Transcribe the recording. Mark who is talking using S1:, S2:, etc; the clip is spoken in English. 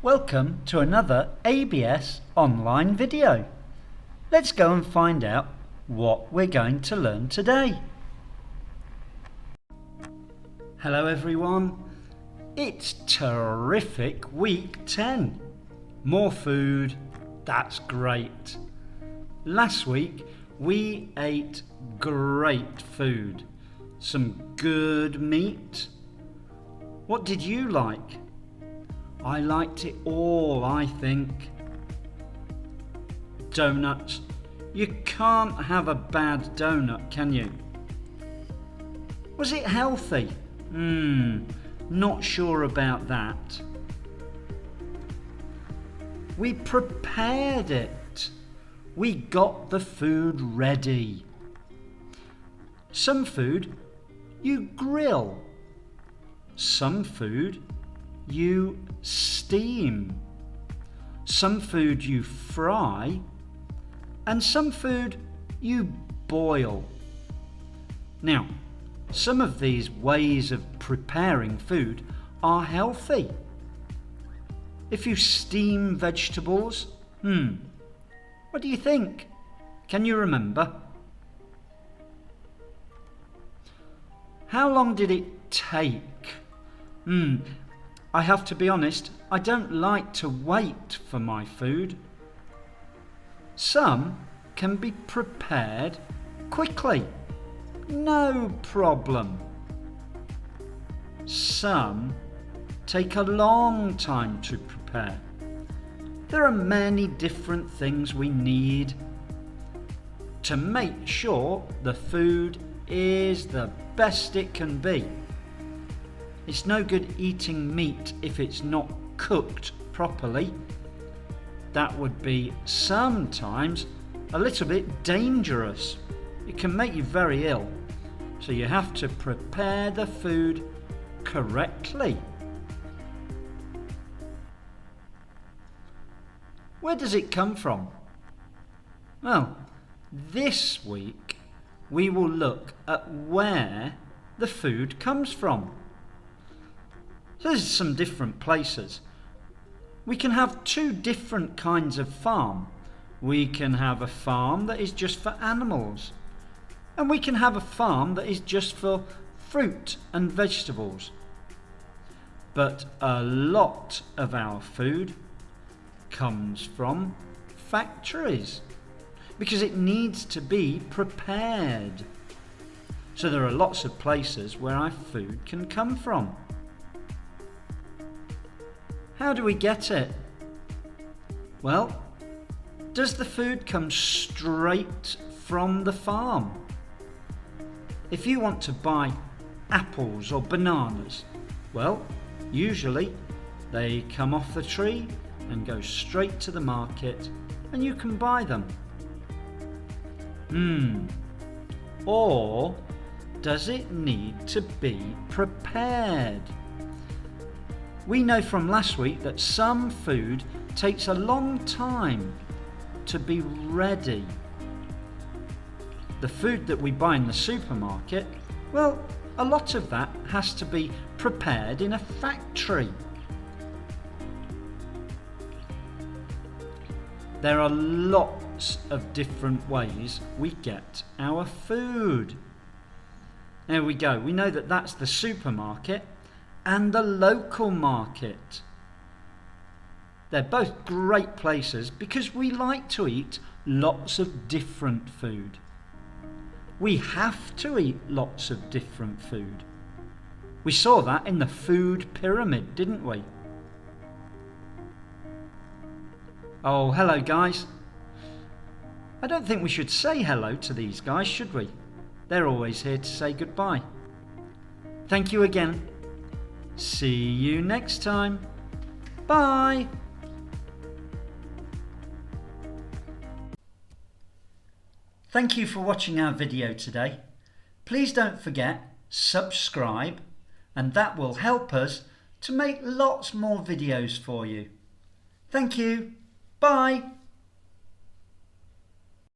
S1: Welcome to another ABS online video. Let's go and find out what we're going to learn today. Hello everyone, it's terrific week 10. More food, that's great. Last week we ate great food, some good meat. What did you like? I liked it all, I think. Donuts. You can't have a bad donut, can you? Was it healthy? Not sure about that. We prepared it. We got the food ready. Some food you grill. Some food you steam. Some food you fry, and some food you boil. Now, some of these ways of preparing food are healthy. If you steam vegetables, what do you think? Can you remember? How long did it take? I have to be honest, I don't like to wait for my food. Some can be prepared quickly, no problem. Some take a long time to prepare. There are many different things we need to make sure the food is the best it can be. It's no good eating meat if it's not cooked properly. That would be sometimes a little bit dangerous. It can make you very ill. So you have to prepare the food correctly. Where does it come from? Well, this week we will look at where the food comes from. So there's some different places. We can have two different kinds of farm. We can have a farm that is just for animals, and we can have a farm that is just for fruit and vegetables. But a lot of our food comes from factories because it needs to be prepared. So there are lots of places where our food can come from. How do we get it? Well, does the food come straight from the farm? If you want to buy apples or bananas, well, usually they come off the tree and go straight to the market and you can buy them. Or does it need to be prepared? We know from last week that some food takes a long time to be ready. The food that we buy in the supermarket, well, a lot of that has to be prepared in a factory. There are lots of different ways we get our food. There we go. We know that that's the supermarket and the local market. They're both great places because we like to eat lots of different food. We have to eat lots of different food. We saw that in the food pyramid, didn't we? Oh, hello guys. I don't think we should say hello to these guys, should we? They're always here to say goodbye. Thank you again. See you next time. Bye. Thank you for watching our video today. Please don't forget, subscribe, and that will help us to make lots more videos for you. Thank you. Bye.